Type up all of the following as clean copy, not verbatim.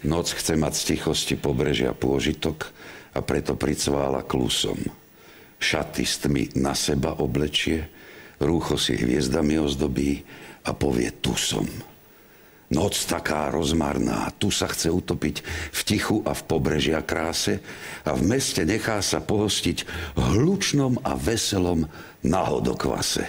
Noc chce mať z tichosti pobrežia pôžitok a preto pricvála klusom. Šaty s tmy na seba oblečie, rúcho si hviezdami ozdobí a povie tu som. Noc taká rozmarná, tu sa chce utopiť v tichu a v pobrežia kráse a v meste nechá sa pohostiť hlučnom a veselom nahodokvase.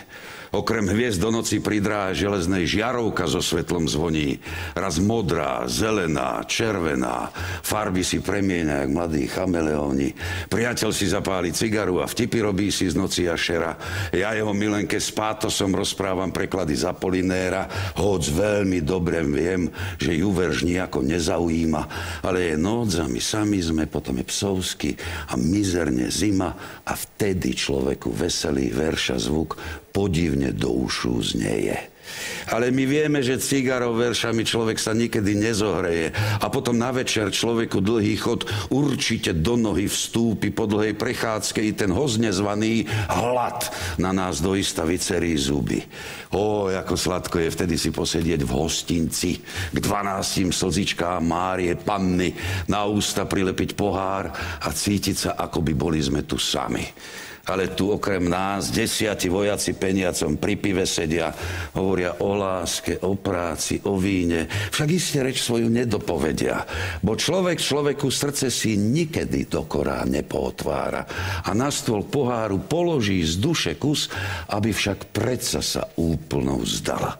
Okrem hviezd do noci pridrá železnej žiarovka so svetlom zvoní. Raz modrá, zelená, červená. Farby si premieňa jak mladí chameleóni. Priateľ si zapáli cigaru a vtipy robí si z noci a šera. Ja jeho milenke s pátosom rozprávam preklady z Apollinéra, hoď veľmi dobre viem, že ju verš nejako nezaujíma, ale je noc a my sami sme, potom je psovsky a mizerne zima a vtedy človeku veselý verša zvuk podivne do ušu znieje. Ale my vieme, že cigarov veršami človek sa nikedy nezohreje a potom na večer človeku dlhý chod určite do nohy vstúpi po dlhej prechádzke i ten hozne zvaný hlad na nás doista vycerí zuby. Ó, ako sladko je vtedy si posedieť v hostinci k 12 slzičkám Márie Panny, na ústa prilepiť pohár a cítiť sa, ako by boli sme tu sami. Ale tu okrem nás 10 vojaci peniacom pri pive sedia, hovoria o láske, o práci, o víne. Však iste reč svoju nedopovedia, bo človek človeku srdce si nikedy dokorá nepootvára a na stôl poháru položí z duše kus, aby však predsa sa úplnou vzdala.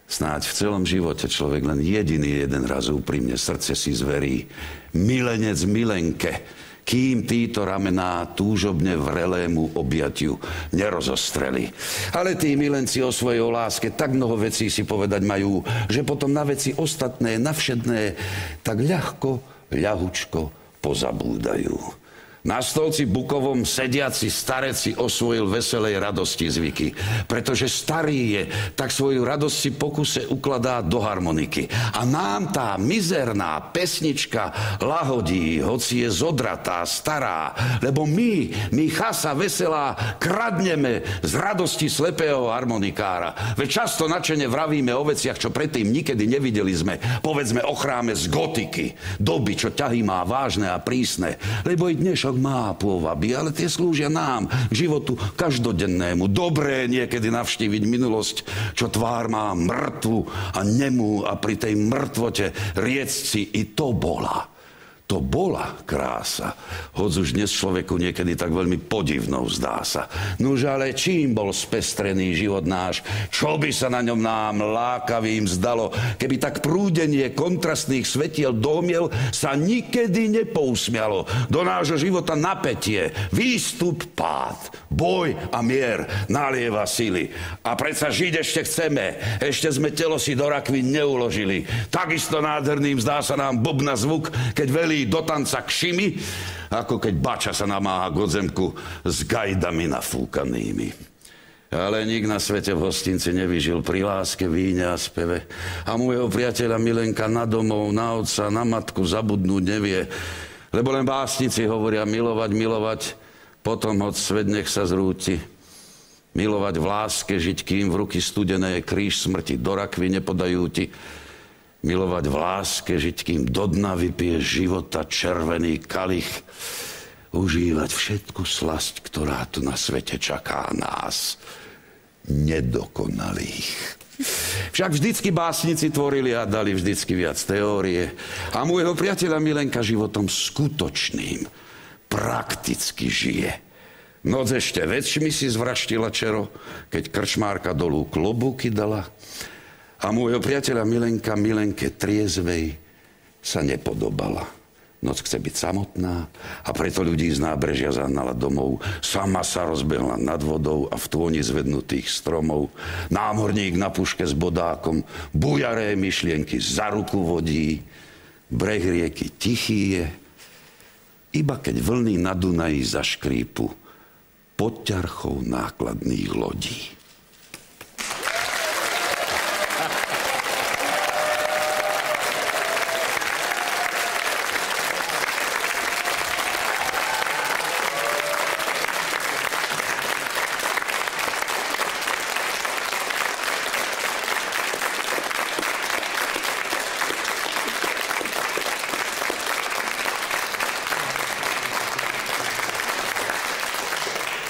Snáď v celom živote človek len jediný jeden raz úprimne srdce si zverí. Milenec milenke, kým títo ramená túžobne vrelému objatiu nerozostreli. Ale tí milenci o svojej láske tak mnoho vecí si povedať majú, že potom na veci ostatné, na všedné, tak ľahko, ľahučko pozabúdajú. Na stolci bukovom sediaci starec si osvojil veselej radosti zvyky. Pretože starý je, tak svoju radosť si pokuse ukladá do harmoniky. A nám tá mizerná pesnička lahodí, hoci je zodratá, stará. Lebo my chasa veselá, kradneme z radosti slepého harmonikára. Veď často načene vravíme o veciach, čo predtým nikedy nevideli sme. Povedzme o chráme z gotiky. Doby, čo ťahy má vážne a prísne. Lebo i dnešok má pôvaby, ale tie slúžia nám, k životu každodennému. Dobré niekedy navštíviť minulosť, čo tvár má mŕtvu a nemú a pri tej mŕtvote riecť si i to bola. To bola krása. Hoď už dnes človeku niekedy tak veľmi podivnou zdá sa. Nuž ale čím bol spestrený život náš? Čo by sa na ňom nám lákavým zdalo, keby tak prúdenie kontrastných svetiel domiel sa nikedy nepousmialo. Do nášho života napätie, výstup, pád, boj a mier nalieva sily. A predsa žiť ešte chceme. Ešte sme telo si do rakvín neuložili. Takisto nádherným zdá sa nám bubna zvuk, keď velí do tanca kšimi, ako keď bača sa namáha k odzemku s gajdami nafúkanými. Ale nik na svete v hostinci nevyžil pri láske, víne a speve. A môjho priateľa milenka na domov, na otca, na matku zabudnúť nevie. Lebo len básnici hovoria milovať, milovať, potom hoď svet nech sa zrúti. Milovať v láske, žiť, kým v ruky studené kríž smrti do rakvy nepodajú ti. Milovať v láske, žiť, kým do dna vypije života červený kalich. Užívať všetku slasť, ktorá tu na svete čaká nás, nedokonalých. Však vždycky básnici tvorili a dali vždycky viac teórie. A môjho priateľa milenka životom skutočným, prakticky žije. Noc ešte väčšmi si zvraštila čero, keď krčmárka dolu klobúky dala. A môjho priateľa milenka milenke triezvej sa nepodobala. Noc chce byť samotná a preto ľudí z nábrežia zahnala domov. Sama sa rozbehla nad vodou a v tôni zvednutých stromov. Námorník na puške s bodákom bujaré myšlienky za ruku vodí. Breh rieky tichý je, iba keď vlny na Dunaji zaškrípu pod ťarchou nákladných lodí.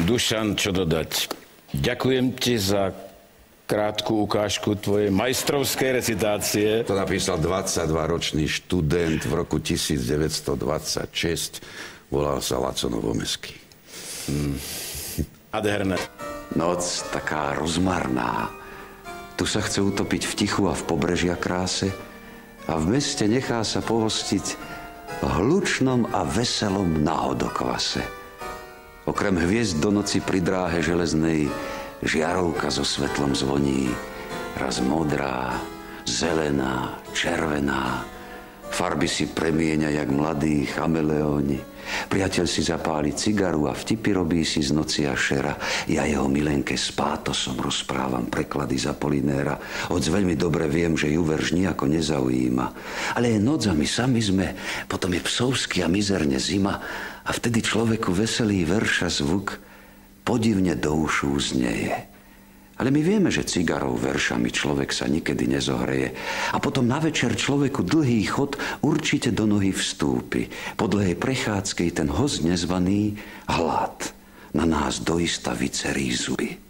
Dušan, čo dodať? Ďakujem ti za krátku ukážku tvojej majstrovskej recitácie. To napísal 22-ročný študent v roku 1926. Volal sa Laco Novomeský. Nádherné. Noc taká rozmarná. Tu sa chce utopiť v tichu a v pobrežia kráse a v meste nechá sa pohostiť v hlučnom a veselom náhodokvase. Okrem hviezd do noci pri dráhe železnej žiarovka so svetlom zvoní. Raz modrá, zelená, červená. Farby si premieňa jak mladí chameleóni. Priateľ si zapáli cigaru a vtipy robí si z noci a šera. Ja jeho milenke s pátosom rozprávam preklady z Apolinéra. Hoď veľmi dobre viem, že ju verš nijako nezaujíma. Ale je noc a my sami sme, potom je psovský a mizerne zima a vtedy človeku veselý verša zvuk podivne do ušu znieje. Ale my vieme, že cigarou, veršami človek sa nikedy nezohreje. A potom na večer človeku dlhý chod určite do nohy vstúpi. Po dlhej prechádzke ten host nezvaný hlad na nás doista vycerí zuby.